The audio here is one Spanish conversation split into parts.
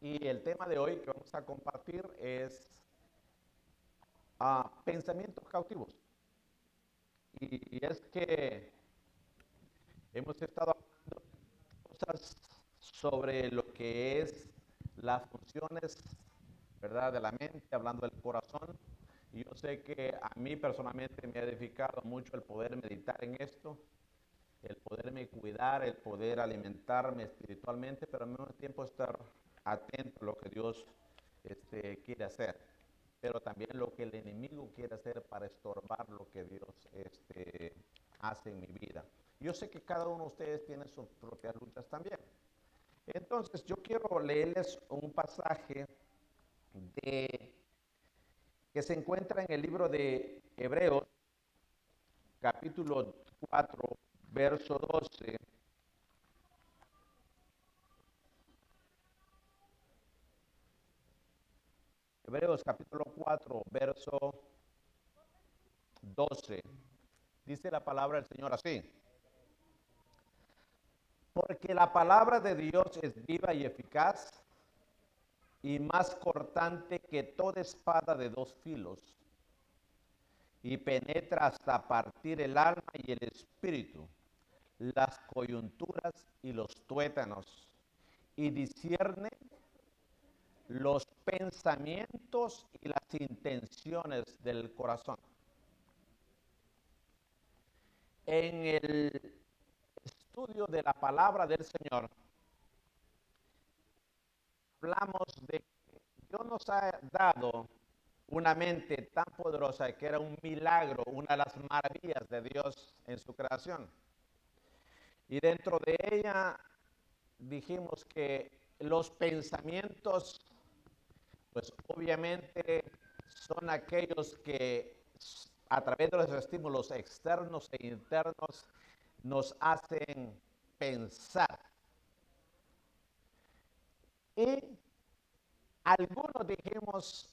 Y el tema de hoy que vamos a compartir es pensamientos cautivos. Y es que hemos estado hablando de cosas sobre lo que es las funciones, ¿verdad?, de la mente, hablando del corazón. Y yo sé que a mí personalmente me ha edificado mucho el poder meditar en esto, el poderme cuidar, el poder alimentarme espiritualmente, pero al mismo tiempo estar atento a lo que Dios quiere hacer, pero también lo que el enemigo quiere hacer para estorbar lo que Dios hace en mi vida. Yo sé que cada uno de ustedes tiene sus propias luchas también. Entonces, yo quiero leerles un pasaje de, que se encuentra en el libro de Hebreos, capítulo 4, verso 12. Hebreos capítulo 4, verso 12. Dice la palabra del Señor así: porque la palabra de Dios es viva y eficaz y más cortante que toda espada de dos filos, y penetra hasta partir el alma y el espíritu, las coyunturas y los tuétanos, y discierne los pensamientos y las intenciones del corazón. En el estudio de la palabra del Señor, hablamos de que Dios nos ha dado una mente tan poderosa que era un milagro, una de las maravillas de Dios en su creación. Y dentro de ella dijimos que los pensamientos, pues obviamente son aquellos que a través de los estímulos externos e internos nos hacen pensar. Y algunos dijimos,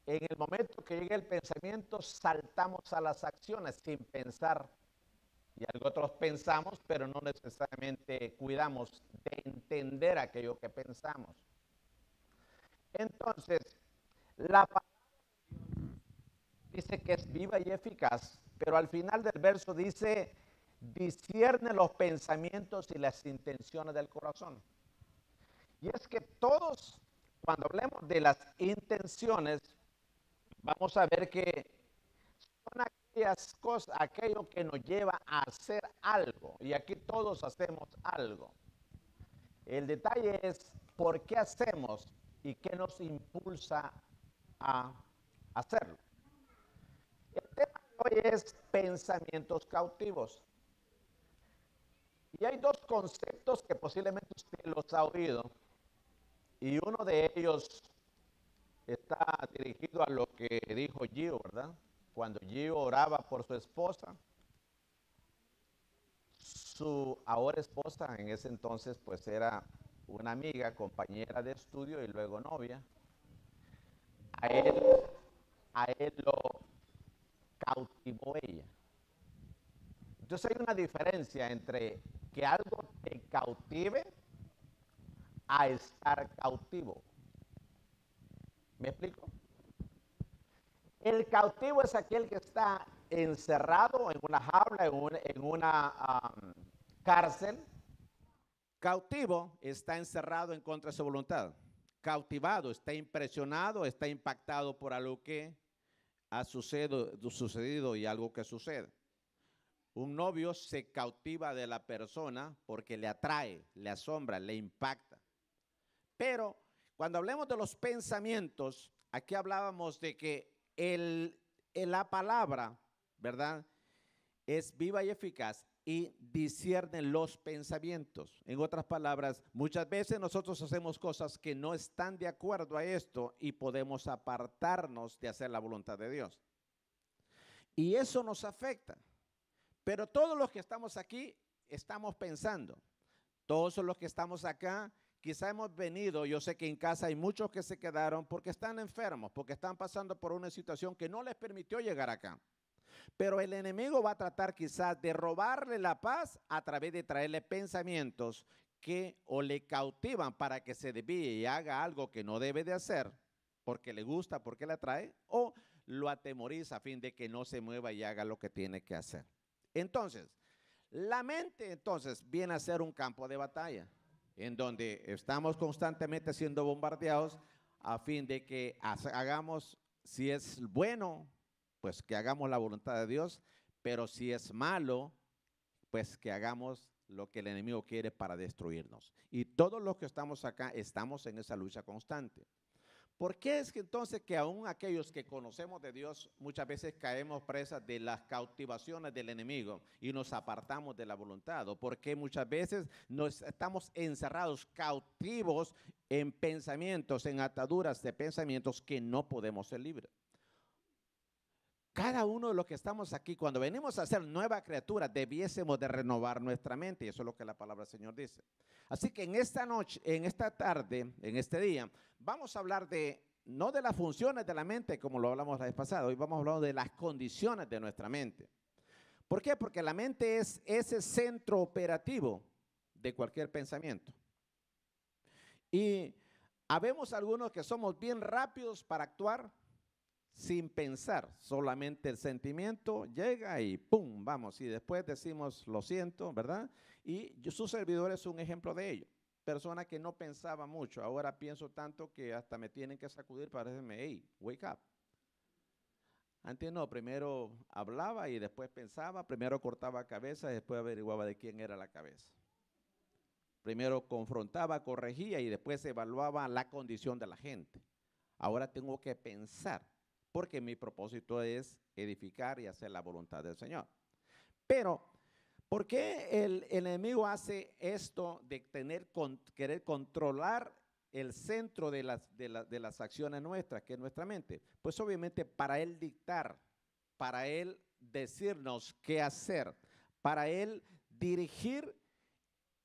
en el momento que llega el pensamiento, saltamos a las acciones sin pensar. Y algo otros pensamos, pero no necesariamente cuidamos de entender aquello que pensamos. Entonces, la palabra dice que es viva y eficaz, pero al final del verso dice, discierne los pensamientos y las intenciones del corazón. Y es que todos, cuando hablemos de las intenciones, vamos a ver que son aquellas cosas, aquello que nos lleva a hacer algo. Y aquí todos hacemos algo. El detalle es por qué hacemos y qué nos impulsa a hacerlo. El tema de hoy es pensamientos cautivos. Y hay dos conceptos que posiblemente usted los ha oído. Y uno de ellos está dirigido a lo que dijo Gio, ¿verdad? Cuando Gio oraba por su esposa, su ahora esposa en ese entonces pues era una amiga, compañera de estudio y luego novia. A él, a él lo cautivó ella. Entonces hay una diferencia entre que algo te cautive a estar cautivo. ¿Me explico? El cautivo es aquel que está encerrado en una jaula, en una cárcel. Cautivo está encerrado en contra de su voluntad. Cautivado está impresionado, está impactado por algo que ha sucedido y algo que sucede. Un novio se cautiva de la persona porque le atrae, le asombra, le impacta. Pero cuando hablemos de los pensamientos, aquí hablábamos de que la palabra, ¿verdad?, es viva y eficaz y discierne los pensamientos. En otras palabras, muchas veces nosotros hacemos cosas que no están de acuerdo a esto y podemos apartarnos de hacer la voluntad de Dios. Y eso nos afecta. Pero todos los que estamos aquí estamos pensando. Todos los que estamos acá, quizá hemos venido, yo sé que en casa hay muchos que se quedaron porque están enfermos, porque están pasando por una situación que no les permitió llegar acá. Pero el enemigo va a tratar quizás de robarle la paz a través de traerle pensamientos que o le cautivan para que se desvíe y haga algo que no debe de hacer, porque le gusta, porque le atrae, o lo atemoriza a fin de que no se mueva y haga lo que tiene que hacer. Entonces, la mente entonces viene a ser un campo de batalla, en donde estamos constantemente siendo bombardeados a fin de que hagamos, si es bueno, pues que hagamos la voluntad de Dios, pero si es malo, pues que hagamos lo que el enemigo quiere para destruirnos. Y todos los que estamos acá estamos en esa lucha constante. ¿Por qué es que entonces que aún aquellos que conocemos de Dios muchas veces caemos presas de las cautivaciones del enemigo y nos apartamos de la voluntad? ¿O por qué muchas veces nos estamos encerrados, cautivos en pensamientos, en ataduras de pensamientos que no podemos ser libres? Cada uno de los que estamos aquí, cuando venimos a ser nueva criatura, debiésemos de renovar nuestra mente, y eso es lo que la palabra del Señor dice. Así que en esta noche, en esta tarde, en este día, vamos a hablar no de las funciones de la mente, como lo hablamos la vez pasada, hoy vamos a hablar de las condiciones de nuestra mente. ¿Por qué? Porque la mente es ese centro operativo de cualquier pensamiento. Y habemos algunos que somos bien rápidos para actuar, sin pensar, solamente el sentimiento llega y pum, vamos, y después decimos lo siento, ¿verdad? Y su servidor es un ejemplo de ello. Persona que no pensaba mucho, ahora pienso tanto que hasta me tienen que sacudir para decirme, hey, wake up. Antes no, primero hablaba y después pensaba, primero cortaba cabeza y después averiguaba de quién era la cabeza. Primero confrontaba, corregía y después evaluaba la condición de la gente. Ahora tengo que pensar, porque mi propósito es edificar y hacer la voluntad del Señor. Pero, ¿por qué el enemigo hace esto de querer controlar el centro de las acciones nuestras, que es nuestra mente? Pues obviamente para él dictar, para él decirnos qué hacer, para él dirigir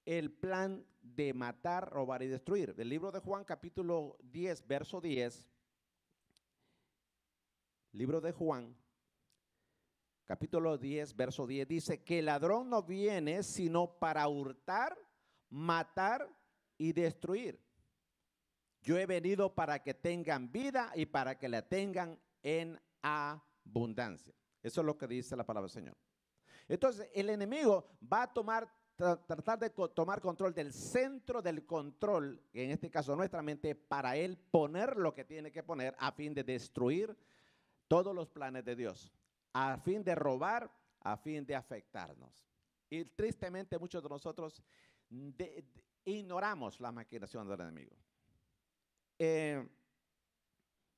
el plan de matar, robar y destruir. El libro de Juan capítulo 10, verso 10. Libro de Juan, capítulo 10, verso 10, dice que el ladrón no viene sino para hurtar, matar y destruir. Yo he venido para que tengan vida y para que la tengan en abundancia. Eso es lo que dice la palabra del Señor. Entonces, el enemigo va a tratar de tomar control del centro del control, en este caso nuestra mente, para él poner lo que tiene que poner a fin de destruir todos los planes de Dios, a fin de robar, a fin de afectarnos. Y tristemente muchos de nosotros ignoramos la maquinación del enemigo.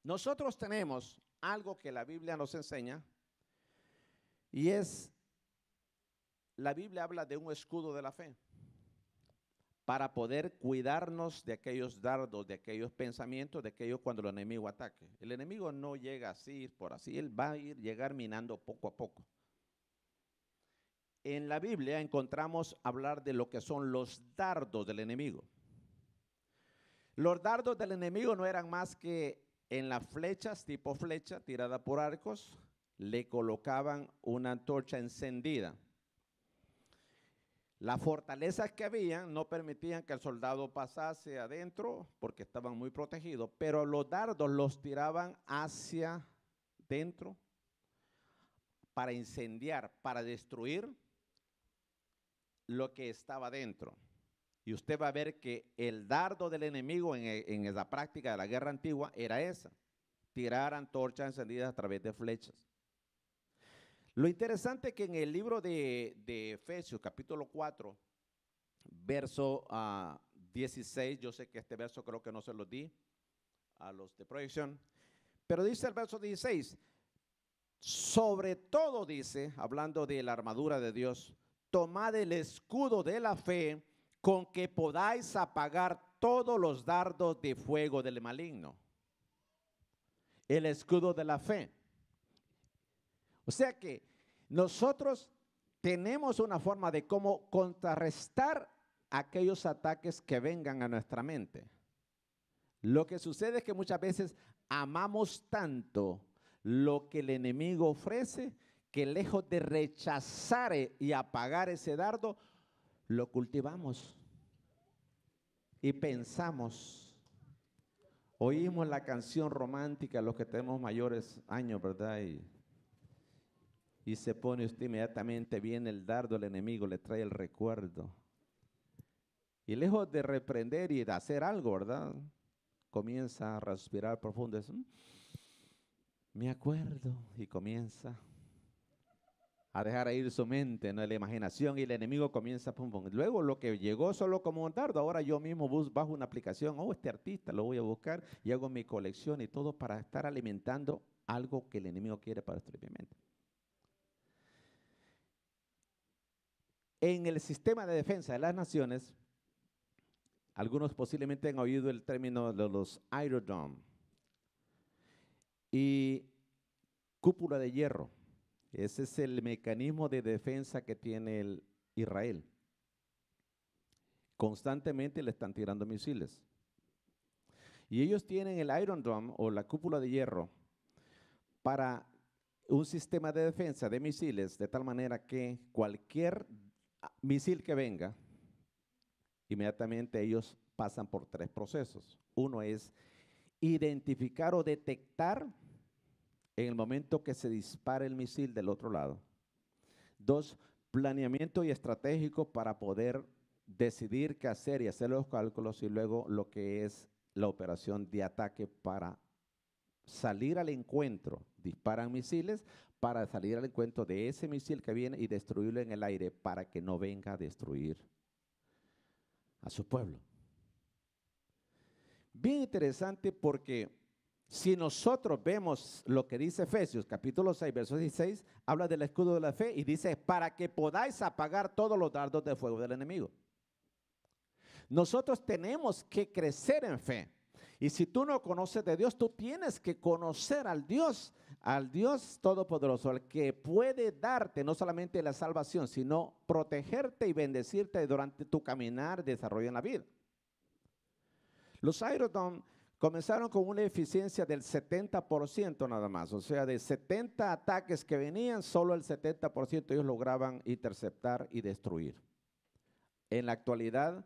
Nosotros tenemos algo que la Biblia nos enseña, y la Biblia habla de un escudo de la fe, para poder cuidarnos de aquellos dardos, de aquellos pensamientos, de aquellos cuando el enemigo ataque. El enemigo no llega así, por así, él va a llegar minando poco a poco. En la Biblia encontramos hablar de lo que son los dardos del enemigo. Los dardos del enemigo no eran más que en las flechas, tipo flecha, tirada por arcos, le colocaban una antorcha encendida. Las fortalezas que habían no permitían que el soldado pasase adentro porque estaban muy protegidos, pero los dardos los tiraban hacia dentro para incendiar, para destruir lo que estaba dentro. Y usted va a ver que el dardo del enemigo en la práctica de la guerra antigua era esa, tirar antorchas encendidas a través de flechas. Lo interesante es que en el libro de Efesios, capítulo 4, verso 16, yo sé que este verso creo que no se lo di a los de proyección, pero dice el verso 16, sobre todo dice, hablando de la armadura de Dios, tomad el escudo de la fe con que podáis apagar todos los dardos de fuego del maligno. El escudo de la fe. O sea que nosotros tenemos una forma de cómo contrarrestar aquellos ataques que vengan a nuestra mente. Lo que sucede es que muchas veces amamos tanto lo que el enemigo ofrece, que lejos de rechazar y apagar ese dardo, lo cultivamos. y pensamos, oímos la canción romántica, los que tenemos mayores años, ¿verdad? Y se pone usted inmediatamente, viene el dardo del enemigo, le trae el recuerdo. Y lejos de reprender y de hacer algo, ¿verdad? Comienza a respirar profundo. Me acuerdo, y comienza a dejar ir su mente, ¿no? La imaginación, y el enemigo comienza, pum, pum. Luego lo que llegó solo como un dardo, ahora yo mismo bajo una aplicación, este artista lo voy a buscar y hago mi colección y todo para estar alimentando algo que el enemigo quiere para destruir mi mente. En el sistema de defensa de las naciones, algunos posiblemente han oído el término de los Iron Dome y cúpula de hierro. Ese es el mecanismo de defensa que tiene Israel. Constantemente le están tirando misiles. Y ellos tienen el Iron Dome o la cúpula de hierro para un sistema de defensa de misiles, de tal manera que cualquier misil que venga, inmediatamente ellos pasan por 3 procesos. Uno es identificar o detectar en el momento que se dispara el misil del otro lado. 2, planeamiento y estratégico para poder decidir qué hacer y hacer los cálculos, y luego lo que es la operación de ataque para salir al encuentro. Disparan misiles para salir al encuentro de ese misil que viene y destruirlo en el aire para que no venga a destruir a su pueblo. Bien interesante, porque si nosotros vemos lo que dice Efesios capítulo 6, verso 16, habla del escudo de la fe y dice, para que podáis apagar todos los dardos de fuego del enemigo. Nosotros tenemos que crecer en fe. Y si tú no conoces de Dios, tú tienes que conocer al Dios Todopoderoso, al que puede darte no solamente la salvación, sino protegerte y bendecirte durante tu caminar, desarrollo en la vida. Los Iron Dome comenzaron con una eficiencia del 70% nada más, o sea, de 70 ataques que venían, solo el 70% ellos lograban interceptar y destruir. En la actualidad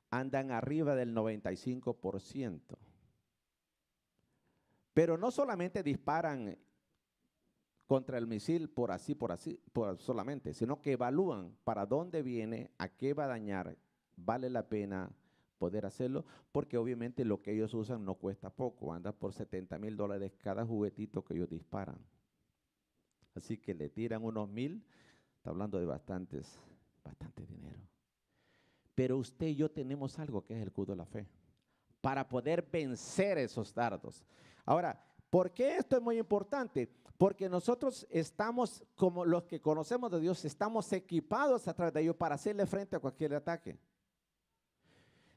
andan arriba del 95%. Pero no solamente disparan contra el misil por solamente, sino que evalúan para dónde viene, a qué va a dañar, vale la pena poder hacerlo, porque obviamente lo que ellos usan no cuesta poco, anda por $70,000 cada juguetito que ellos disparan. Así que le tiran unos 1,000, está hablando de bastante dinero. Pero usted y yo tenemos algo que es el escudo de la fe, para poder vencer esos dardos. Ahora, ¿por qué esto es muy importante? Porque nosotros estamos, como los que conocemos de Dios, estamos equipados a través de ellos para hacerle frente a cualquier ataque.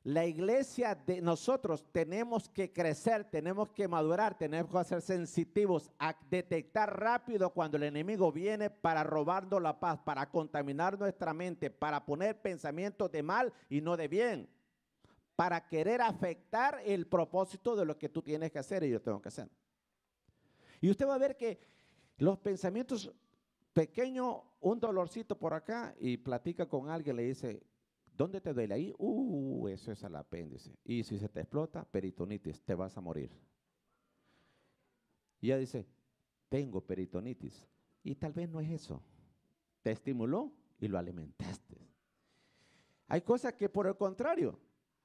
La iglesia de nosotros tenemos que crecer, tenemos que madurar, tenemos que ser sensitivos a detectar rápido cuando el enemigo viene para robarnos la paz, para contaminar nuestra mente, para poner pensamientos de mal y no de bien, para querer afectar el propósito de lo que tú tienes que hacer y yo tengo que hacer. Y usted va a ver que los pensamientos pequeños, un dolorcito por acá, y platica con alguien, le dice, ¿dónde te duele? Ahí, eso es el apéndice. Y si se te explota, peritonitis, te vas a morir. Y ella dice, tengo peritonitis. Y tal vez no es eso. Te estimuló y lo alimentaste. Hay cosas que por el contrario,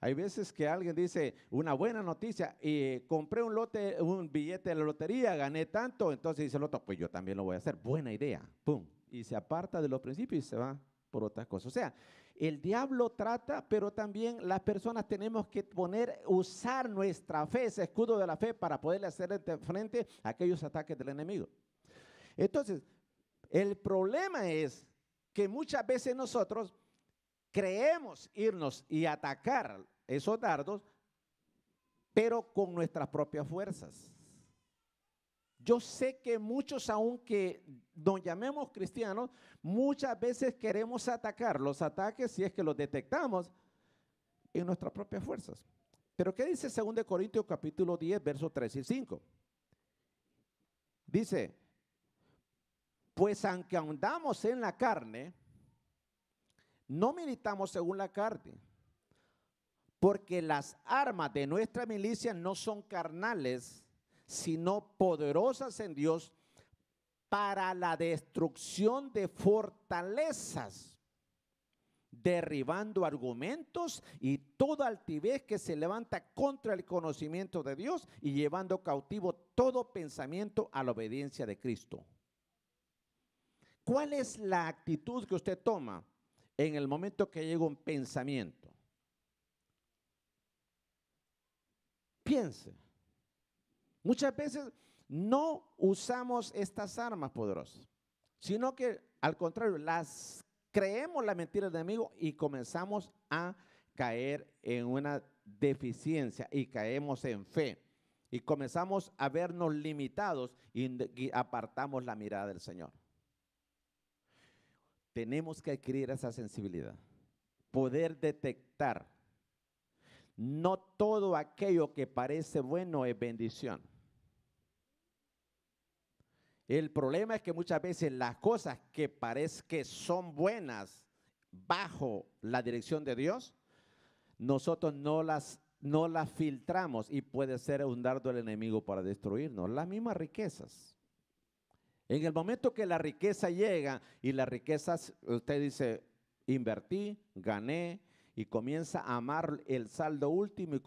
hay veces que alguien dice, una buena noticia, compré un billete de la lotería, gané tanto, entonces dice el otro, pues yo también lo voy a hacer, buena idea, pum. Y se aparta de los principios y se va por otras cosas. O sea, el diablo trata, pero también las personas tenemos que usar nuestra fe, ese escudo de la fe, para poderle hacer frente a aquellos ataques del enemigo. Entonces, el problema es que muchas veces nosotros creemos irnos y atacar esos dardos, pero con nuestras propias fuerzas. Yo sé que muchos, aunque nos llamemos cristianos, muchas veces queremos atacar los ataques, si es que los detectamos, en nuestras propias fuerzas. Pero ¿qué dice 2 Corintios capítulo 10, versos 3 y 5? Dice, pues aunque andamos en la carne, no militamos según la carne, Porque las armas de nuestra milicia no son carnales, sino poderosas en Dios para la destrucción de fortalezas, derribando argumentos y toda altivez que se levanta contra el conocimiento de Dios y llevando cautivo todo pensamiento a la obediencia de Cristo. ¿Cuál es la actitud que usted toma en el momento que llega un pensamiento? Piense. Muchas veces no usamos estas armas poderosas, sino que al contrario, las creemos la mentira del enemigo y comenzamos a caer en una deficiencia y caemos en fe y comenzamos a vernos limitados y apartamos la mirada del Señor. Tenemos que adquirir esa sensibilidad, poder detectar. No todo aquello que parece bueno es bendición. El problema es que muchas veces las cosas que parece que son buenas bajo la dirección de Dios, nosotros no las filtramos y puede ser un dardo del enemigo para destruirnos. Las mismas riquezas. En el momento que la riqueza llega y las riquezas, usted dice, invertí, gané y comienza a amar el saldo último y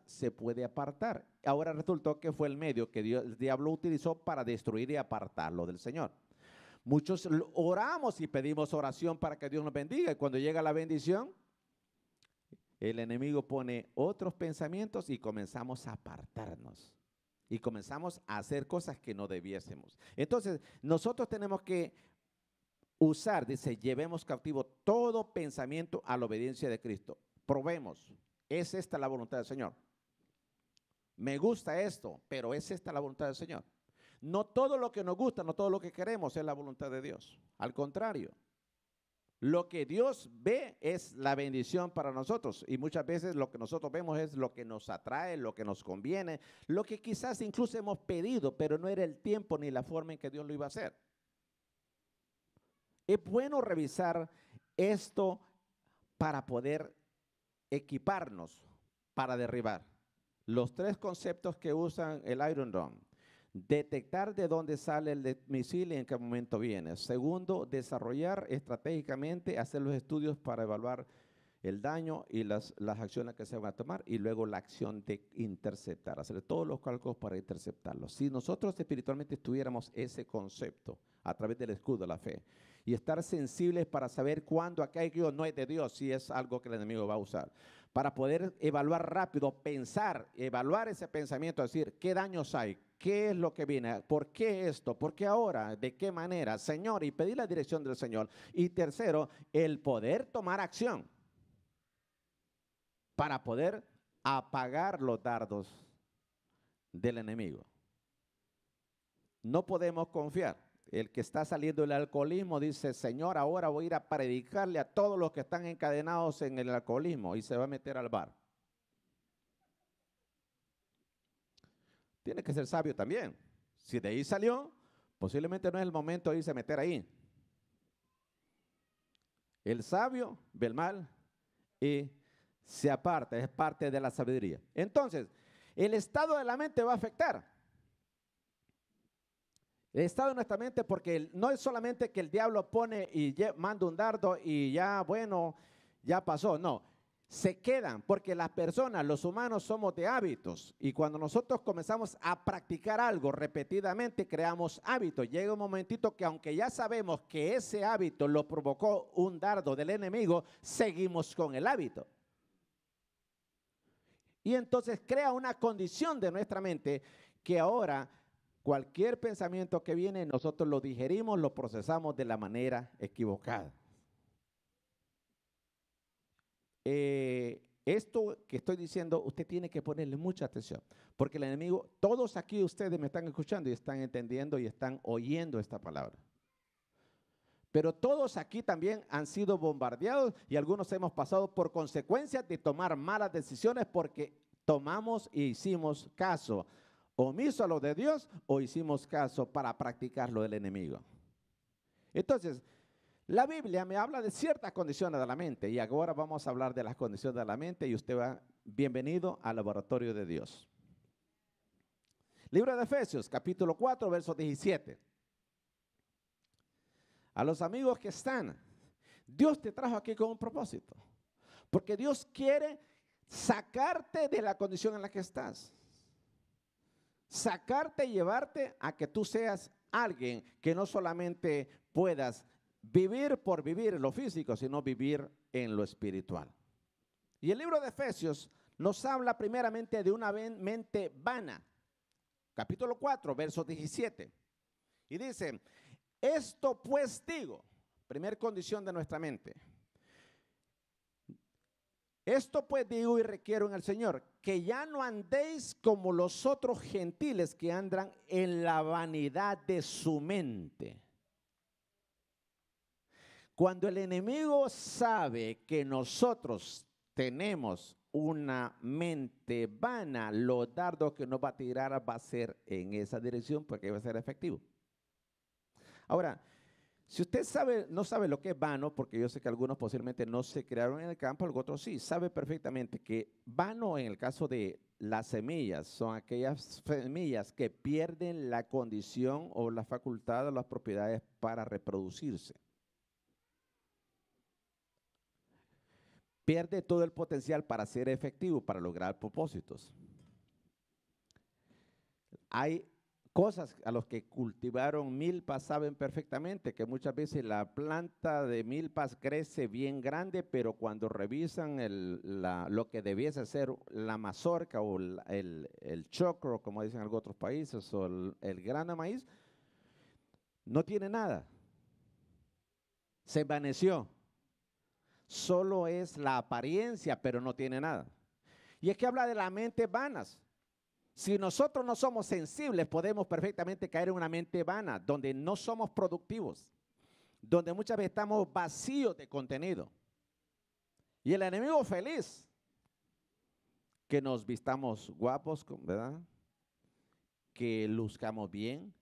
se puede apartar. Ahora resultó que fue el medio que el diablo utilizó para destruir y apartarlo del Señor. Muchos oramos y pedimos oración para que Dios nos bendiga y cuando llega la bendición, el enemigo pone otros pensamientos y comenzamos a apartarnos. Y comenzamos a hacer cosas que no debiésemos. Entonces, nosotros tenemos que usar, dice, llevemos cautivo todo pensamiento a la obediencia de Cristo. Probemos, ¿es esta la voluntad del Señor? Me gusta esto, pero ¿es esta la voluntad del Señor? No todo lo que nos gusta, no todo lo que queremos es la voluntad de Dios. Al contrario, lo que Dios ve es la bendición para nosotros y muchas veces lo que nosotros vemos es lo que nos atrae, lo que nos conviene, lo que quizás incluso hemos pedido, pero no era el tiempo ni la forma en que Dios lo iba a hacer. Es bueno revisar esto para poder equiparnos para derribar. Los tres conceptos que usan el Iron Dome. Detectar de dónde sale el misil y en qué momento viene. Segundo, desarrollar estratégicamente, hacer los estudios para evaluar el daño y las acciones que se van a tomar y luego la acción de interceptar, hacer todos los cálculos para interceptarlos. Si nosotros espiritualmente estuviéramos ese concepto a través del escudo de la fe y estar sensibles para saber cuándo aquello no es de Dios, si es algo que el enemigo va a usar, para poder evaluar rápido, pensar, evaluar ese pensamiento, decir, ¿qué daños hay? ¿Qué es lo que viene? ¿Por qué esto? ¿Por qué ahora? ¿De qué manera? Señor, y pedir la dirección del Señor. Y tercero, el poder tomar acción para poder apagar los dardos del enemigo. No podemos confiar. El que está saliendo del alcoholismo dice, Señor, ahora voy a ir a predicarle a todos los que están encadenados en el alcoholismo y se va a meter al bar. Tiene que ser sabio también. Si de ahí salió, posiblemente no es el momento de irse a meter ahí. El sabio ve el mal y se aparta, es parte de la sabiduría. Entonces, el estado de la mente va a afectar. El estado de nuestra mente, porque no es solamente que el diablo pone y manda un dardo y ya, bueno, ya pasó. No, se quedan, porque las personas, los humanos somos de hábitos. Y cuando nosotros comenzamos a practicar algo repetidamente, creamos hábitos. Llega un momentito que aunque ya sabemos que ese hábito lo provocó un dardo del enemigo, seguimos con el hábito. Y entonces crea una condición de nuestra mente que ahora cualquier pensamiento que viene, nosotros lo digerimos, lo procesamos de la manera equivocada. Esto que estoy diciendo, usted tiene que ponerle mucha atención, porque el enemigo, todos aquí ustedes me están escuchando y están entendiendo y están oyendo esta palabra. Pero todos aquí también han sido bombardeados y algunos hemos pasado por consecuencias de tomar malas decisiones porque tomamos e hicimos caso omiso a lo de Dios o hicimos caso para practicar lo del enemigo. Entonces, la Biblia me habla de ciertas condiciones de la mente y ahora vamos a hablar de las condiciones de la mente y usted va bienvenido al laboratorio de Dios. Libro de Efesios, capítulo 4, verso 17. A los amigos que están, Dios te trajo aquí con un propósito. Porque Dios quiere sacarte de la condición en la que estás. Sacarte y llevarte a que tú seas alguien que no solamente puedas vivir por vivir en lo físico, sino vivir en lo espiritual. Y el libro de Efesios nos habla primeramente de una mente vana. Capítulo 4, verso 17. Y dice, esto pues digo, primer condición de nuestra mente. Esto pues digo y requiero en el Señor, que ya no andéis como los otros gentiles que andan en la vanidad de su mente. Cuando el enemigo sabe que nosotros tenemos una mente vana, los dardos que nos va a tirar va a ser en esa dirección porque va a ser efectivo. Ahora, si usted no sabe lo que es vano, porque yo sé que algunos posiblemente no se crearon en el campo, algunos otros sí, sabe perfectamente que vano en el caso de las semillas son aquellas semillas que pierden la condición o la facultad o las propiedades para reproducirse. Pierde todo el potencial para ser efectivo, para lograr propósitos. Hay cosas a los que cultivaron milpas saben perfectamente que muchas veces la planta de milpas crece bien grande, pero cuando revisan lo que debiese ser la mazorca o el choclo, como dicen en algunos otros países, o el grano de maíz, no tiene nada. Se envaneció. Solo es la apariencia, pero no tiene nada. Y es que habla de las mentes vanas. Si nosotros no somos sensibles, podemos perfectamente caer en una mente vana, donde no somos productivos, donde muchas veces estamos vacíos de contenido. Y el enemigo feliz que nos vistamos guapos, ¿verdad? Que luzcamos bien,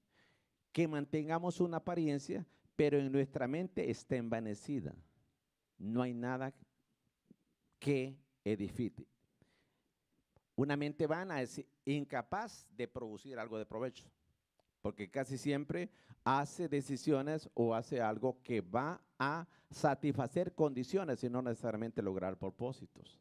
que mantengamos una apariencia, pero en nuestra mente está envanecida. No hay nada que edifique. Una mente vana es incapaz de producir algo de provecho, porque casi siempre hace decisiones o hace algo que va a satisfacer condiciones y no necesariamente lograr propósitos.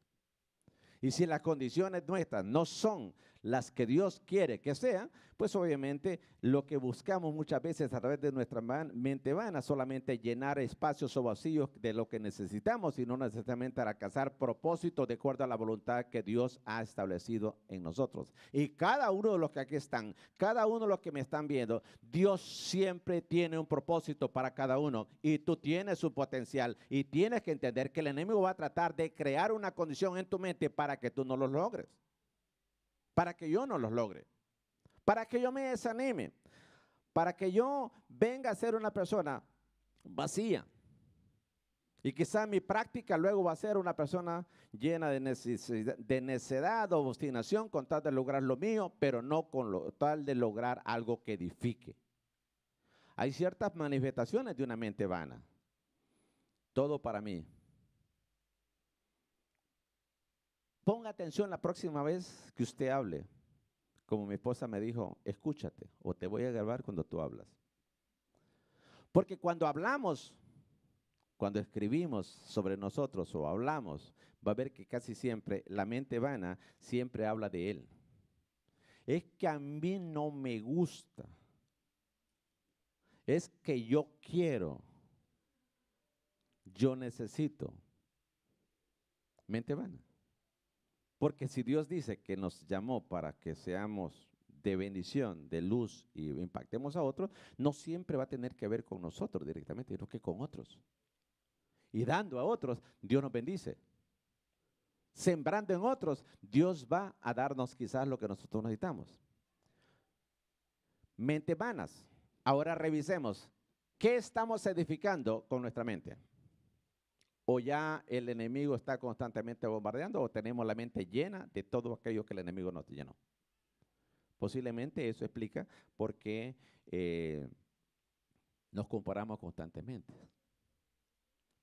Y si las condiciones nuestras no son las que Dios quiere que sean, pues obviamente lo que buscamos muchas veces a través de nuestra mente vana solamente llenar espacios o vacíos de lo que necesitamos y no necesariamente alcanzar propósitos de acuerdo a la voluntad que Dios ha establecido en nosotros. Y cada uno de los que aquí están, cada uno de los que me están viendo, Dios siempre tiene un propósito para cada uno y tú tienes su potencial y tienes que entender que el enemigo va a tratar de crear una condición en tu mente para que tú no los logres, para que yo no los logre, para que yo me desanime, para que yo venga a ser una persona vacía. Y quizá mi práctica luego va a ser una persona llena de necedad o obstinación con tal de lograr lo mío, pero no con tal de lograr algo que edifique. Hay ciertas manifestaciones de una mente vana. Todo para mí. Ponga atención la próxima vez que usted hable. Como mi esposa me dijo, escúchate o te voy a grabar cuando tú hablas. Porque cuando hablamos, cuando escribimos sobre nosotros o hablamos, va a ver que casi siempre la mente vana siempre habla de él. Es que a mí no me gusta. Es que yo quiero. Yo necesito. Mente vana. Porque si Dios dice que nos llamó para que seamos de bendición, de luz y impactemos a otros, no siempre va a tener que ver con nosotros directamente, sino que con otros. Y dando a otros, Dios nos bendice. Sembrando en otros, Dios va a darnos quizás lo que nosotros necesitamos. Mentes vanas. Ahora revisemos, ¿qué estamos edificando con nuestra mente? ¿O ya el enemigo está constantemente bombardeando o tenemos la mente llena de todo aquello que el enemigo nos llenó? Posiblemente eso explica por qué nos comparamos constantemente.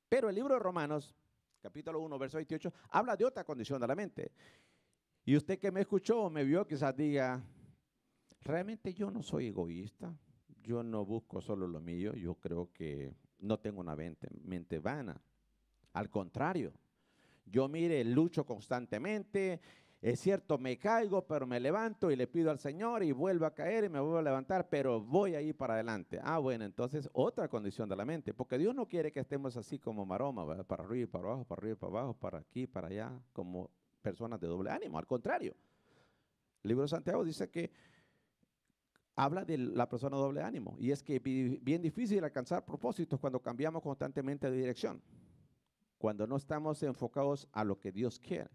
Pero el libro de Romanos, capítulo 1, verso 28, habla de otra condición de la mente. Y usted que me escuchó o me vio quizás diga, realmente yo no soy egoísta, yo no busco solo lo mío, yo creo que no tengo una mente vana. Al contrario, yo mire, lucho constantemente, es cierto, me caigo, pero me levanto y le pido al Señor y vuelvo a caer y me vuelvo a levantar, pero voy a ir para adelante. Ah, bueno, entonces otra condición de la mente, porque Dios no quiere que estemos así como maroma, ¿verdad? Para arriba y para abajo, para arriba y para abajo, para aquí, para allá, como personas de doble ánimo. Al contrario, el libro de Santiago dice que habla de la persona de doble ánimo y es que es bien difícil alcanzar propósitos cuando cambiamos constantemente de dirección, cuando no estamos enfocados a lo que Dios quiere.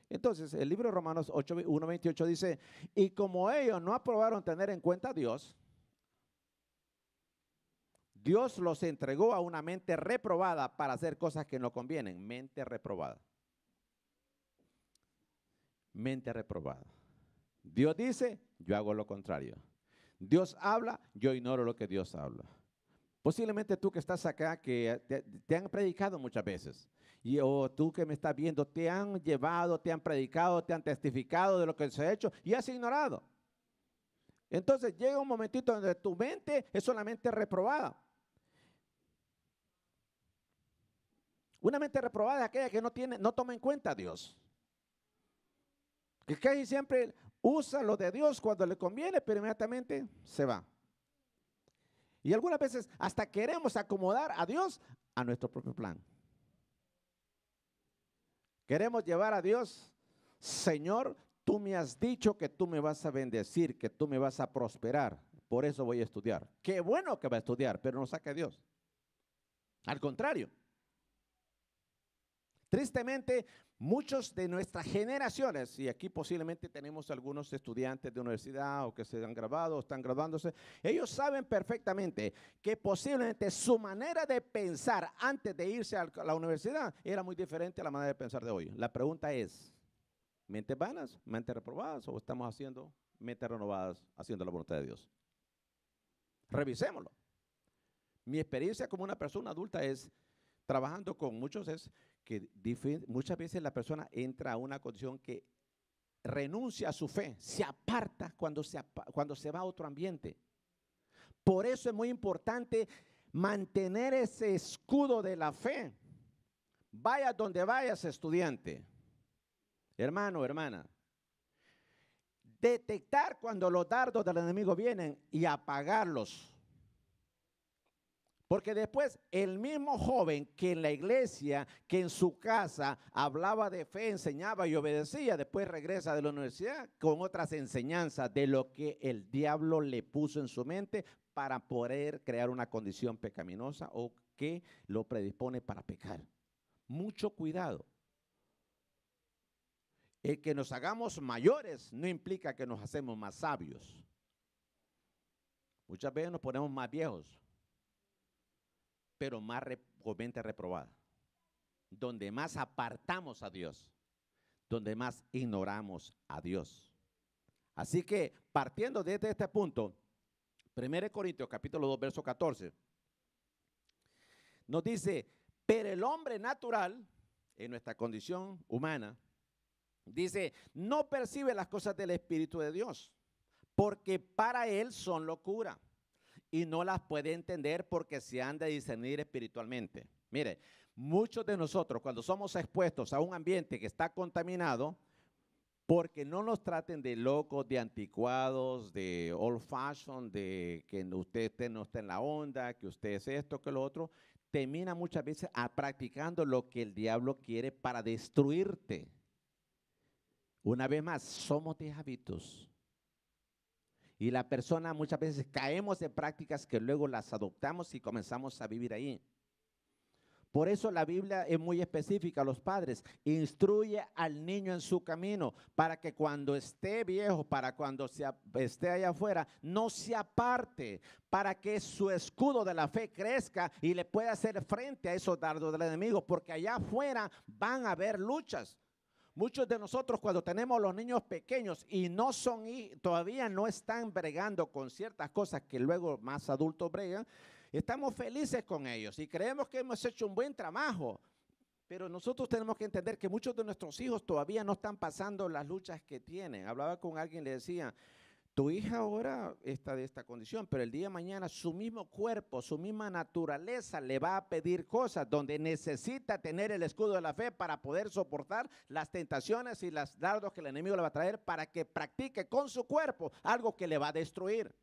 Entonces, el libro de Romanos 8, 1:28 dice, y como ellos no aprobaron tener en cuenta a Dios, Dios los entregó a una mente reprobada para hacer cosas que no convienen. Mente reprobada. Mente reprobada. Dios dice, yo hago lo contrario. Dios habla, yo ignoro lo que Dios habla. Posiblemente tú que estás acá, que te han predicado muchas veces, o tú que me estás viendo, te han llevado, te han predicado, te han testificado de lo que se ha hecho y has ignorado. Entonces llega un momentito donde tu mente es solamente reprobada. Una mente reprobada es aquella que no toma en cuenta a Dios. Que casi siempre usa lo de Dios cuando le conviene, pero inmediatamente se va. Y algunas veces hasta queremos acomodar a Dios a nuestro propio plan. Queremos llevar a Dios, Señor, tú me has dicho que tú me vas a bendecir, que tú me vas a prosperar. Por eso voy a estudiar. Qué bueno que va a estudiar, pero no saque a Dios. Al contrario. Tristemente, muchos de nuestras generaciones, y aquí posiblemente tenemos algunos estudiantes de universidad o que se han graduado o están graduándose, ellos saben perfectamente que posiblemente su manera de pensar antes de irse a la universidad era muy diferente a la manera de pensar de hoy. La pregunta es, ¿mentes vanas, mentes reprobadas o estamos haciendo mentes renovadas, haciendo la voluntad de Dios? Revisémoslo. Mi experiencia como una persona adulta es, trabajando con muchos, es que muchas veces la persona entra a una condición que renuncia a su fe, se aparta cuando se va a otro ambiente. Por eso es muy importante mantener ese escudo de la fe. Vaya donde vayas, estudiante, hermano, hermana. Detectar cuando los dardos del enemigo vienen y apagarlos. Porque después el mismo joven que en la iglesia, que en su casa hablaba de fe, enseñaba y obedecía, después regresa de la universidad con otras enseñanzas de lo que el diablo le puso en su mente para poder crear una condición pecaminosa o que lo predispone para pecar. Mucho cuidado. El que nos hagamos mayores no implica que nos hacemos más sabios. Muchas veces nos ponemos más viejos, pero más con mente reprobada, donde más apartamos a Dios, donde más ignoramos a Dios. Así que partiendo desde este punto, 1 Corintios capítulo 2, verso 14, nos dice, pero el hombre natural, en nuestra condición humana, dice, no percibe las cosas del Espíritu de Dios, porque para él son locura. Y no las puede entender porque se han de discernir espiritualmente. Mire, muchos de nosotros cuando somos expuestos a un ambiente que está contaminado, porque no nos traten de locos, de anticuados, de old fashion, de que usted no está en la onda, que usted es esto, que lo otro, termina muchas veces practicando lo que el diablo quiere para destruirte. Una vez más, somos de hábitos. Y la persona muchas veces caemos en prácticas que luego las adoptamos y comenzamos a vivir ahí. Por eso la Biblia es muy específica a los padres. Instruye al niño en su camino para que cuando esté viejo, para cuando esté allá afuera, no se aparte, para que su escudo de la fe crezca y le pueda hacer frente a esos dardos del enemigo, porque allá afuera van a haber luchas. Muchos de nosotros cuando tenemos los niños pequeños y no son y todavía no están bregando con ciertas cosas que luego más adultos bregan, estamos felices con ellos y creemos que hemos hecho un buen trabajo. Pero nosotros tenemos que entender que muchos de nuestros hijos todavía no están pasando las luchas que tienen. Hablaba con alguien, le decía, tu hija ahora está de esta condición, pero el día de mañana su mismo cuerpo, su misma naturaleza le va a pedir cosas donde necesita tener el escudo de la fe para poder soportar las tentaciones y los dardos que el enemigo le va a traer para que practique con su cuerpo algo que le va a destruir.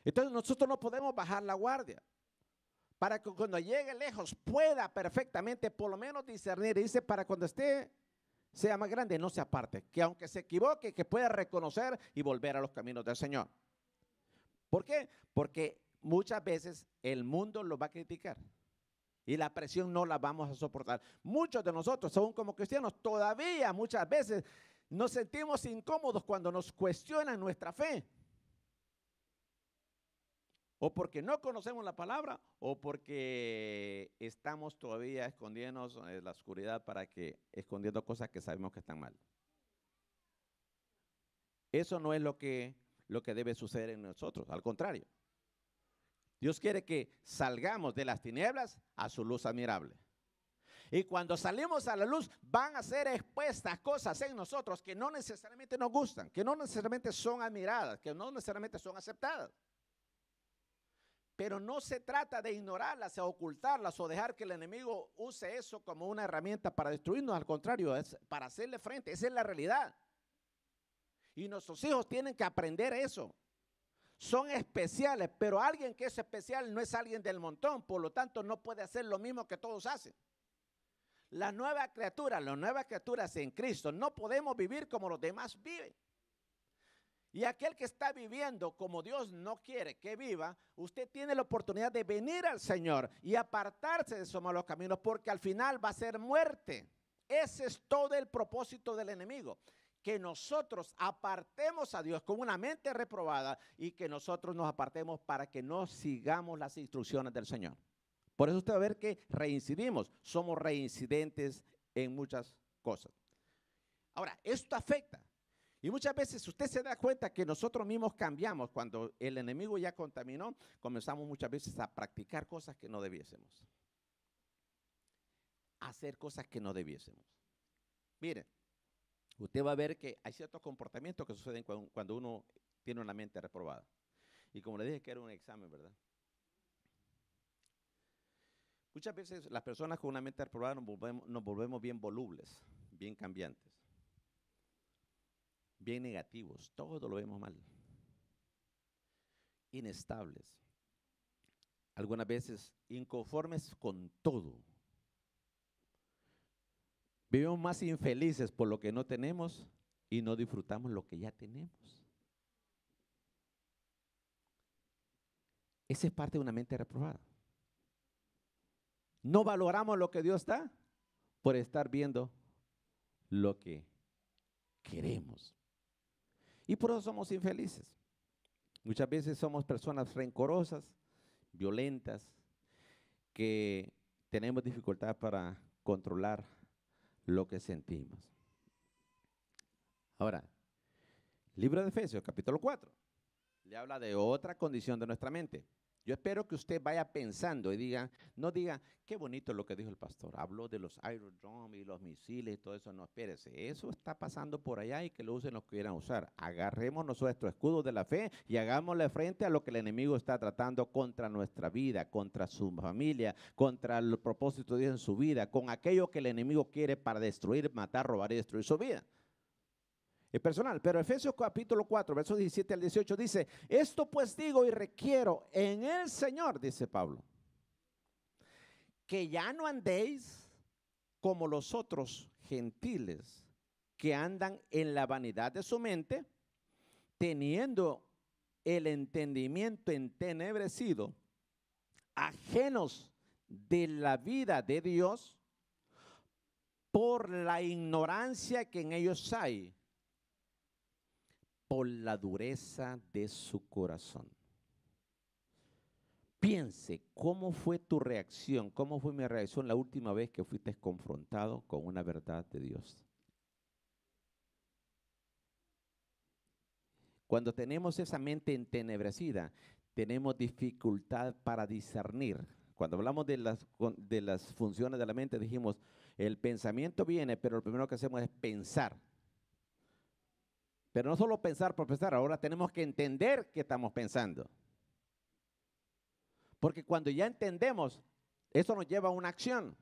Entonces nosotros no podemos bajar la guardia para que cuando llegue lejos pueda perfectamente por lo menos discernir. Dice, para cuando sea más grande, no se aparte, que aunque se equivoque, que pueda reconocer y volver a los caminos del Señor. ¿Por qué? Porque muchas veces el mundo lo va a criticar y la presión no la vamos a soportar. Muchos de nosotros, aún como cristianos, todavía muchas veces nos sentimos incómodos cuando nos cuestionan nuestra fe. O porque no conocemos la palabra o porque estamos todavía escondiéndonos en la oscuridad escondiendo cosas que sabemos que están mal. Eso no es lo que debe suceder en nosotros, al contrario. Dios quiere que salgamos de las tinieblas a su luz admirable. Y cuando salimos a la luz van a ser expuestas cosas en nosotros que no necesariamente nos gustan, que no necesariamente son admiradas, que no necesariamente son aceptadas. Pero no se trata de ignorarlas o ocultarlas o dejar que el enemigo use eso como una herramienta para destruirnos. Al contrario, es para hacerle frente. Esa es la realidad. Y nuestros hijos tienen que aprender eso. Son especiales, pero alguien que es especial no es alguien del montón. Por lo tanto, no puede hacer lo mismo que todos hacen. Las nuevas criaturas en Cristo, no podemos vivir como los demás viven. Y aquel que está viviendo como Dios no quiere que viva, usted tiene la oportunidad de venir al Señor y apartarse de esos malos caminos, porque al final va a ser muerte. Ese es todo el propósito del enemigo, que nosotros apartemos a Dios con una mente reprobada y que nosotros nos apartemos para que no sigamos las instrucciones del Señor. Por eso usted va a ver que reincidimos, somos reincidentes en muchas cosas. Ahora, esto afecta. Y muchas veces usted se da cuenta que nosotros mismos cambiamos. Cuando el enemigo ya contaminó, comenzamos muchas veces a practicar cosas que no debiésemos. A hacer cosas que no debiésemos. Mire, usted va a ver que hay ciertos comportamientos que suceden cuando uno tiene una mente reprobada. Y como le dije que era un examen, ¿verdad? Muchas veces las personas con una mente reprobada nos volvemos bien volubles, bien cambiantes. Bien negativos, todo lo vemos mal, inestables, algunas veces inconformes con todo, vivimos más infelices por lo que no tenemos y no disfrutamos lo que ya tenemos. Esa es parte de una mente reprobada. No valoramos lo que Dios da por estar viendo lo que queremos. Y por eso somos infelices. Muchas veces somos personas rencorosas, violentas, que tenemos dificultad para controlar lo que sentimos. Ahora, libro de Efesios, capítulo 4, le habla de otra condición de nuestra mente. Yo espero que usted vaya pensando y no diga, qué bonito lo que dijo el pastor, habló de los Iron Dome y los misiles y todo eso. No, espérese, eso está pasando por allá y que lo usen los que quieran usar. Agarremos nuestro escudo de la fe y hagámosle frente a lo que el enemigo está tratando contra nuestra vida, contra su familia, contra el propósito de Dios en su vida, con aquello que el enemigo quiere para destruir, matar, robar y destruir su vida. Es personal, pero Efesios capítulo 4, versos 17 al 18 dice, esto pues digo y requiero en el Señor, dice Pablo, que ya no andéis como los otros gentiles que andan en la vanidad de su mente, teniendo el entendimiento entenebrecido, ajenos de la vida de Dios por la ignorancia que en ellos hay, por la dureza de su corazón. Piense, ¿cómo fue tu reacción? ¿Cómo fue mi reacción la última vez que fuiste confrontado con una verdad de Dios? Cuando tenemos esa mente entenebrecida, tenemos dificultad para discernir Cuando hablamos de las funciones de la mente, dijimos, el pensamiento viene, pero lo primero que hacemos es pensar. Pero no solo pensar por pensar, ahora tenemos que entender qué estamos pensando. Porque cuando ya entendemos, eso nos lleva a una acción.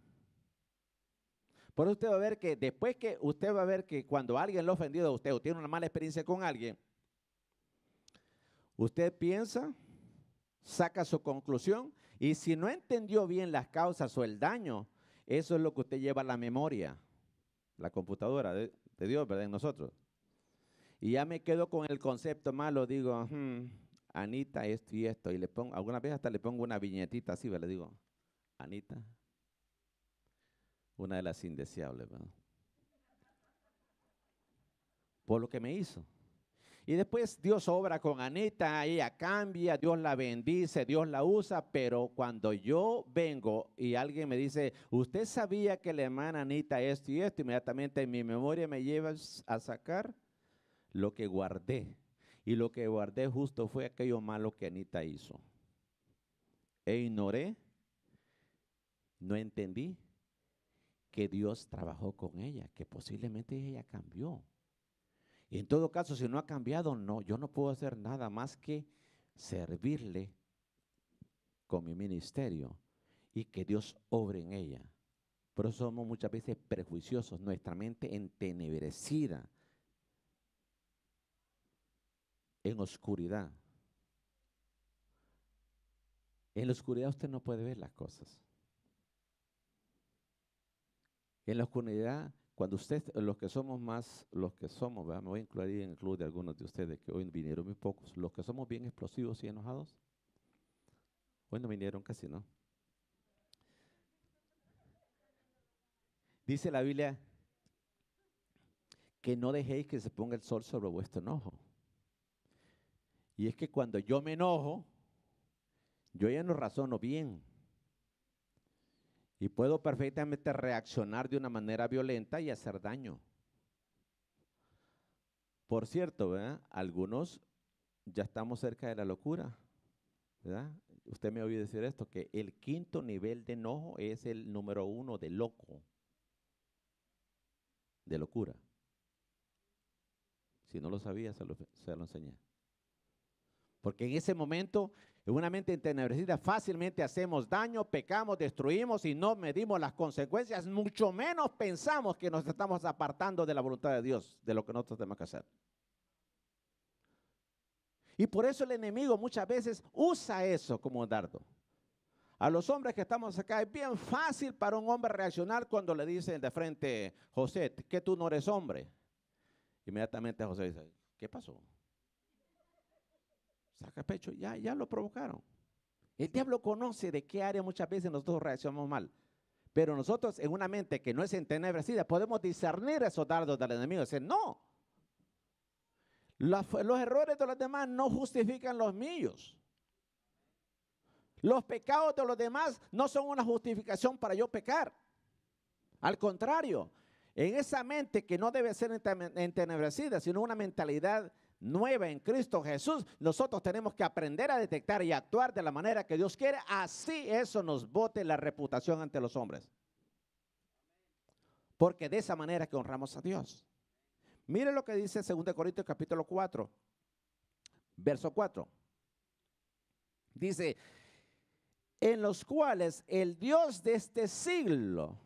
Por eso usted va a ver que después que usted va a ver que cuando alguien lo ha ofendido a usted o tiene una mala experiencia con alguien, usted piensa, saca su conclusión y si no entendió bien las causas o el daño, eso es lo que usted lleva a la memoria, la computadora de Dios, ¿verdad? En nosotros. Y ya me quedo con el concepto malo, digo, Anita, esto y esto. Y le pongo, alguna vez hasta le pongo una viñetita así, ¿verdad? Le digo, Anita, una de las indeseables, ¿verdad? Por lo que me hizo. Y después Dios obra con Anita, ella cambia, Dios la bendice, Dios la usa, pero cuando yo vengo y alguien me dice, usted sabía que la hermana Anita esto y esto, inmediatamente en mi memoria me lleva a sacar lo que guardé. Y lo que guardé justo fue aquello malo que Anita hizo. E ignoré, no entendí que Dios trabajó con ella, que posiblemente ella cambió. Y en todo caso, si no ha cambiado, no, yo no puedo hacer nada más que servirle con mi ministerio y que Dios obre en ella. Por eso somos muchas veces prejuiciosos, nuestra mente entenebrecida, en oscuridad. En la oscuridad usted no puede ver las cosas. En la oscuridad, cuando usted, los que somos más, los que somos, ¿verdad? Me voy a incluir en el club de algunos de ustedes que hoy vinieron muy pocos, los que somos bien explosivos y enojados, hoy no vinieron casi, ¿no? Dice la Biblia que no dejéis que se ponga el sol sobre vuestro enojo. Y es que cuando yo me enojo, yo ya no razono bien. Y puedo perfectamente reaccionar de una manera violenta y hacer daño. Por cierto, ¿verdad? Algunos ya estamos cerca de la locura, ¿verdad? Usted me ha oído decir esto, que el quinto nivel de enojo es el número 1 de loco, de locura. Si no lo sabía, se lo enseñé. Porque en ese momento, en una mente entenebrecida, fácilmente hacemos daño, pecamos, destruimos y no medimos las consecuencias, mucho menos pensamos que nos estamos apartando de la voluntad de Dios, de lo que nosotros tenemos que hacer. Y por eso el enemigo muchas veces usa eso como un dardo. A los hombres que estamos acá, es bien fácil para un hombre reaccionar cuando le dicen de frente, José, que tú no eres hombre. Inmediatamente José dice, ¿qué pasó? Saca pecho, ya lo provocaron. El diablo conoce de qué área muchas veces nosotros reaccionamos mal. Pero nosotros en una mente que no es entenebrecida podemos discernir esos dardos del enemigo. Decir, no. Los errores de los demás no justifican los míos. Los pecados de los demás no son una justificación para yo pecar. Al contrario, en esa mente que no debe ser entenebrecida, sino una mentalidad nueva en Cristo Jesús, nosotros tenemos que aprender a detectar y actuar de la manera que Dios quiere, así eso nos bote la reputación ante los hombres. Porque de esa manera que honramos a Dios. Mire lo que dice 2 Corintios capítulo 4, verso 4. Dice, en los cuales el Dios de este siglo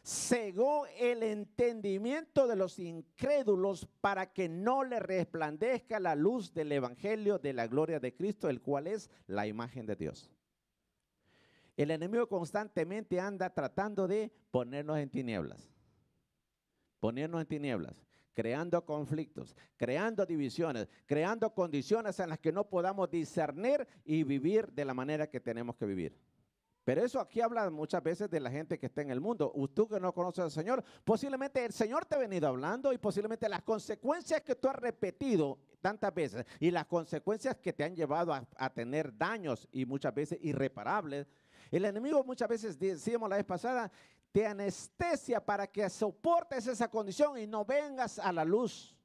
cegó el entendimiento de los incrédulos para que no le resplandezca la luz del evangelio de la gloria de Cristo, el cual es la imagen de Dios. El enemigo constantemente anda tratando de ponernos en tinieblas. Ponernos en tinieblas, creando conflictos, creando divisiones, creando condiciones en las que no podamos discernir y vivir de la manera que tenemos que vivir. Pero eso aquí habla muchas veces de la gente que está en el mundo. Tú que no conoces al Señor, posiblemente el Señor te ha venido hablando y posiblemente las consecuencias que tú has repetido tantas veces y las consecuencias que te han llevado a tener daños y muchas veces irreparables. El enemigo muchas veces, decíamos la vez pasada, te anestesia para que soportes esa condición y no vengas a la luz.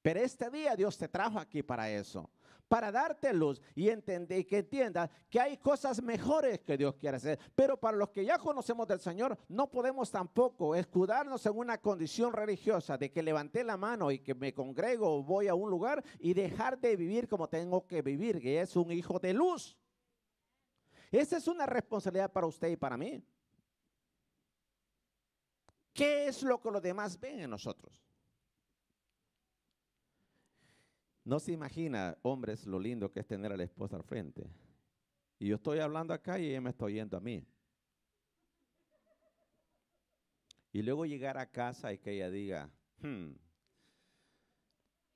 Pero este día Dios te trajo aquí para eso, para darte luz y que entiendas que hay cosas mejores que Dios quiere hacer. Pero para los que ya conocemos del Señor, no podemos tampoco escudarnos en una condición religiosa de que levanté la mano y que me congrego o voy a un lugar y dejar de vivir como tengo que vivir, que es un hijo de luz. Esa es una responsabilidad para usted y para mí. ¿Qué es lo que los demás ven en nosotros? No se imagina, hombres, lo lindo que es tener a la esposa al frente. Y yo estoy hablando acá y ella me está oyendo a mí. Y luego llegar a casa y que ella diga,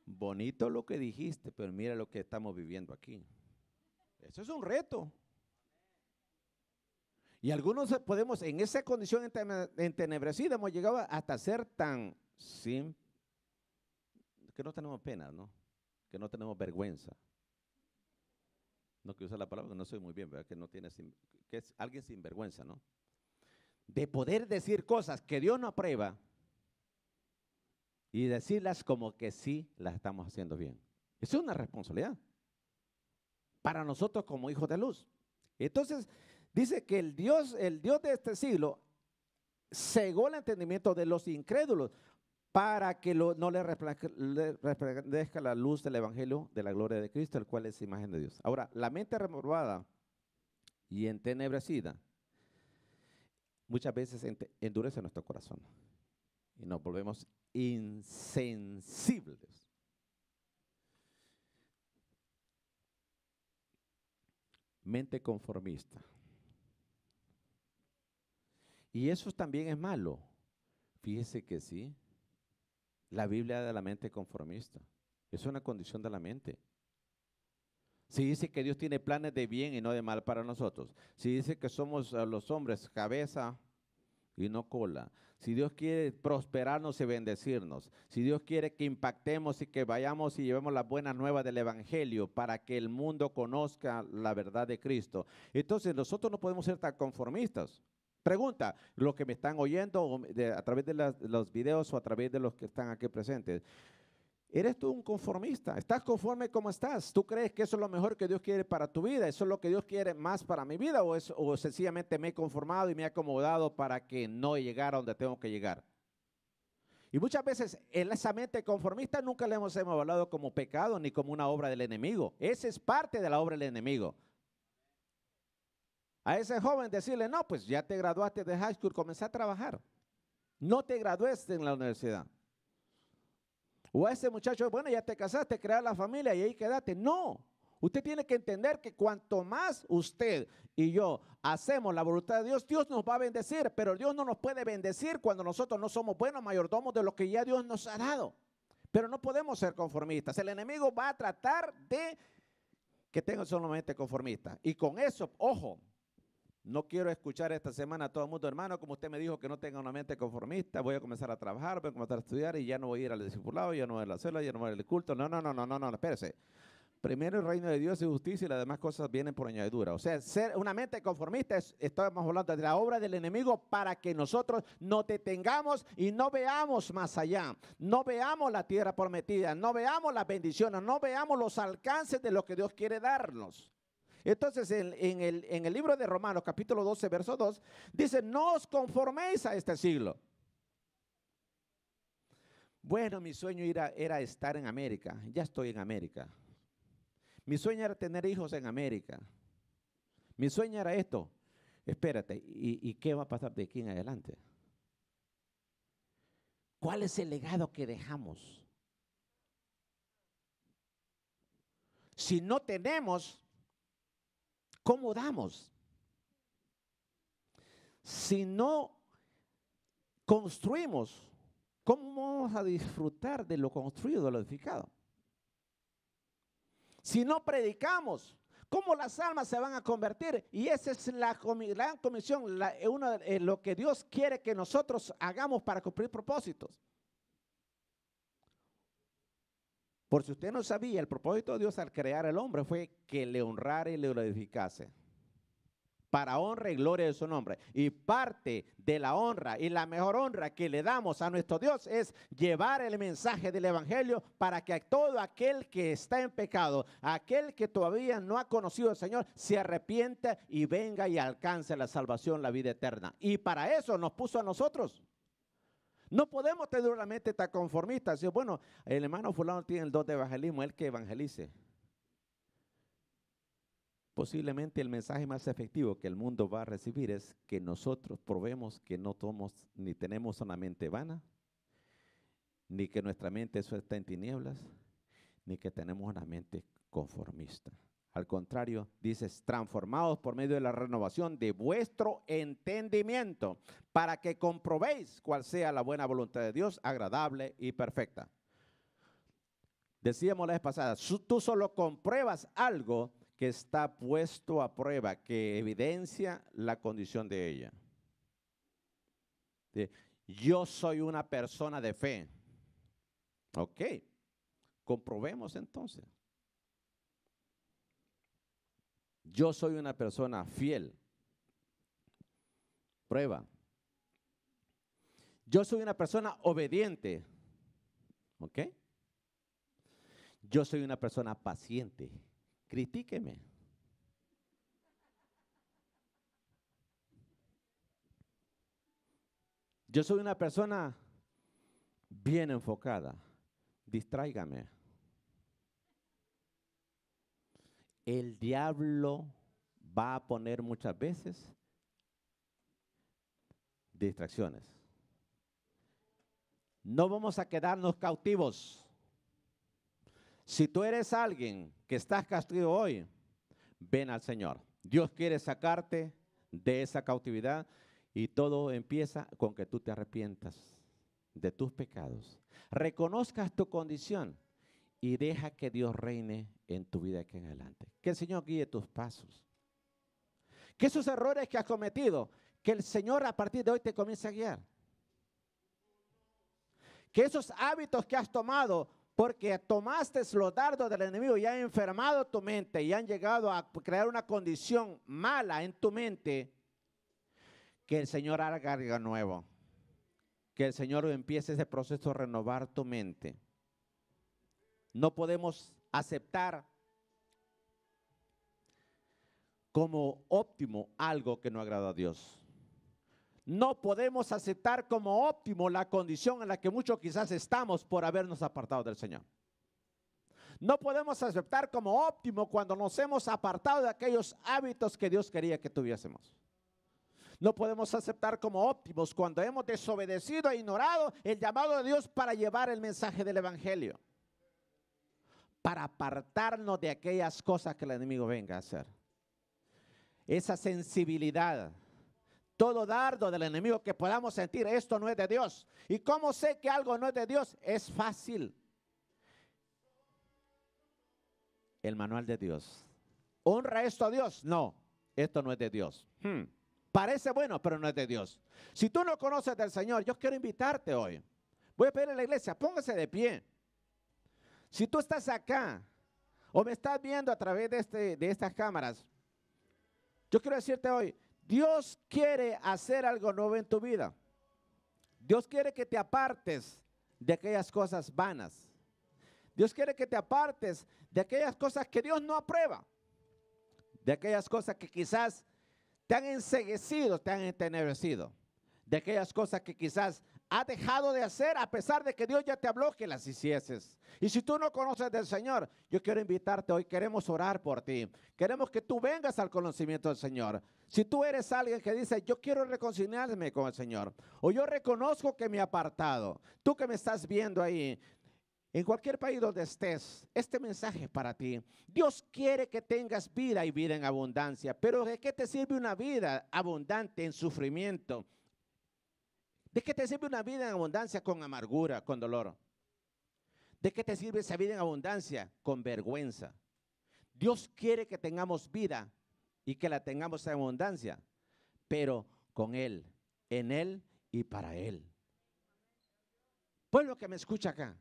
bonito lo que dijiste, pero mira lo que estamos viviendo aquí. Eso es un reto. Y algunos podemos, en esa condición entenebrecida, hemos llegado hasta ser tan sin, que no tenemos pena, ¿no? Que no tenemos vergüenza. No quiero usar la palabra, no soy muy bien, ¿verdad? Que no tiene, que es alguien sin vergüenza, ¿no? De poder decir cosas que Dios no aprueba y decirlas como que sí las estamos haciendo bien. Eso es una responsabilidad para nosotros como hijos de luz. Entonces, dice que el Dios de este siglo cegó el entendimiento de los incrédulos para que no le resplandezca la luz del evangelio de la gloria de Cristo, el cual es imagen de Dios. Ahora, la mente reprobada y entenebrecida muchas veces endurece nuestro corazón y nos volvemos insensibles. Mente conformista. Y eso también es malo. Fíjese que sí. La Biblia de la mente conformista. Es una condición de la mente. Si dice que Dios tiene planes de bien y no de mal para nosotros. Si dice que somos los hombres cabeza y no cola. Si Dios quiere prosperarnos y bendecirnos. Si Dios quiere que impactemos y que vayamos y llevemos las buenas nuevas del evangelio para que el mundo conozca la verdad de Cristo. Entonces nosotros no podemos ser tan conformistas. Pregunta, los que me están oyendo a través de los videos o a través de los que están aquí presentes. ¿Eres tú un conformista? ¿Estás conforme como estás? ¿Tú crees que eso es lo mejor que Dios quiere para tu vida? ¿Eso es lo que Dios quiere más para mi vida? ¿O sencillamente me he conformado y me he acomodado para que no llegara a donde tengo que llegar? Y muchas veces en esa mente conformista nunca le hemos evaluado como pecado ni como una obra del enemigo. Esa es parte de la obra del enemigo. A ese joven decirle, no, pues ya te graduaste de high school, comenzá a trabajar. No te graduaste en la universidad. O a ese muchacho, bueno, ya te casaste, creas la familia y ahí quédate. No, usted tiene que entender que cuanto más usted y yo hacemos la voluntad de Dios, Dios nos va a bendecir, pero Dios no nos puede bendecir cuando nosotros no somos buenos mayordomos de lo que ya Dios nos ha dado. Pero no podemos ser conformistas. El enemigo va a tratar de que tengan solamente conformistas. Y con eso, ojo, no quiero escuchar esta semana a todo el mundo, hermano, como usted me dijo que no tenga una mente conformista, voy a comenzar a trabajar, voy a comenzar a estudiar y ya no voy a ir al discipulado, ya no voy a la célula, ya no voy a ir al culto. No, espérese. Primero el reino de Dios y justicia y las demás cosas vienen por añadidura. O sea, ser una mente conformista, estamos hablando de la obra del enemigo para que nosotros nos detengamos y no veamos más allá. No veamos la tierra prometida, no veamos las bendiciones, no veamos los alcances de lo que Dios quiere darnos. Entonces en el libro de Romanos capítulo 12 verso 2 dice, no os conforméis a este siglo. Bueno, mi sueño era estar en América, ya estoy en América. Mi sueño era tener hijos en América. Mi sueño era esto. Espérate, ¿y qué va a pasar de aquí en adelante? ¿Cuál es el legado que dejamos? Si no tenemos, ¿cómo damos? Si no construimos, ¿cómo vamos a disfrutar de lo construido, de lo edificado? Si no predicamos, ¿cómo las almas se van a convertir? Y esa es la gran comisión, lo que Dios quiere que nosotros hagamos para cumplir propósitos. Por si usted no sabía, el propósito de Dios al crear al hombre fue que le honrara y le edificase. para honra y gloria de su nombre. Y parte de la honra y la mejor honra que le damos a nuestro Dios es llevar el mensaje del evangelio para que todo aquel que está en pecado, aquel que todavía no ha conocido al Señor, se arrepienta y venga y alcance la salvación, la vida eterna. Y para eso nos puso a nosotros. No podemos tener una mente tan conformista. Decir, bueno, el hermano fulano tiene el don de evangelismo, él que evangelice. Posiblemente el mensaje más efectivo que el mundo va a recibir es que nosotros probemos que no somos ni tenemos una mente vana, ni que nuestra mente eso está en tinieblas, ni que tenemos una mente conformista. Al contrario, dices, transformados por medio de la renovación de vuestro entendimiento, para que comprobéis cuál sea la buena voluntad de Dios, agradable y perfecta. Decíamos la vez pasada, tú solo compruebas algo que está puesto a prueba, que evidencia la condición de ella. Yo soy una persona de fe. Ok, comprobemos entonces. Yo soy una persona fiel. Prueba. Yo soy una persona obediente. ¿Ok? Yo soy una persona paciente. Critíqueme. Yo soy una persona bien enfocada. Distráigame. El diablo va a poner muchas veces distracciones. No vamos a quedarnos cautivos. Si tú eres alguien que estás castigo hoy, ven al Señor. Dios quiere sacarte de esa cautividad y todo empieza con que tú te arrepientas de tus pecados. Reconozcas tu condición y deja que Dios reine en tu vida aquí en adelante. Que el Señor guíe tus pasos. Que esos errores que has cometido, que el Señor a partir de hoy te comience a guiar. Que esos hábitos que has tomado, porque tomaste los dardos del enemigo y han enfermado tu mente y han llegado a crear una condición mala en tu mente, que el Señor haga algo nuevo. Que el Señor empiece ese proceso de renovar tu mente. No podemos aceptar como óptimo algo que no agrada a Dios. No podemos aceptar como óptimo la condición en la que muchos quizás estamos por habernos apartado del Señor. No podemos aceptar como óptimo cuando nos hemos apartado de aquellos hábitos que Dios quería que tuviésemos. No podemos aceptar como óptimos cuando hemos desobedecido e ignorado el llamado de Dios para llevar el mensaje del evangelio. Para apartarnos de aquellas cosas que el enemigo venga a hacer. Esa sensibilidad. Todo dardo del enemigo que podamos sentir, esto no es de Dios. ¿Y cómo sé que algo no es de Dios? Es fácil. El manual de Dios. ¿Honra esto a Dios? No, esto no es de Dios. Parece bueno, pero no es de Dios. Si tú no conoces del Señor, yo quiero invitarte hoy. Voy a pedir a la iglesia, póngase de pie. Si tú estás acá o me estás viendo a través de estas cámaras, yo quiero decirte hoy, Dios quiere hacer algo nuevo en tu vida. Dios quiere que te apartes de aquellas cosas vanas. Dios quiere que te apartes de aquellas cosas que Dios no aprueba. De aquellas cosas que quizás te han enceguecido, te han entenebrecido. De aquellas cosas que quizás has dejado de hacer a pesar de que Dios ya te habló que las hicieses. Y si tú no conoces del Señor, yo quiero invitarte hoy, queremos orar por ti. Queremos que tú vengas al conocimiento del Señor. Si tú eres alguien que dice, yo quiero reconciliarme con el Señor, o yo reconozco que me he apartado, tú que me estás viendo ahí, en cualquier país donde estés, este mensaje es para ti. Dios quiere que tengas vida y vida en abundancia, pero ¿de qué te sirve una vida abundante en sufrimiento? ¿De qué te sirve una vida en abundancia con amargura, con dolor? ¿De qué te sirve esa vida en abundancia con vergüenza? Dios quiere que tengamos vida y que la tengamos en abundancia, pero con Él, en Él y para Él. Pueblo que me escucha acá,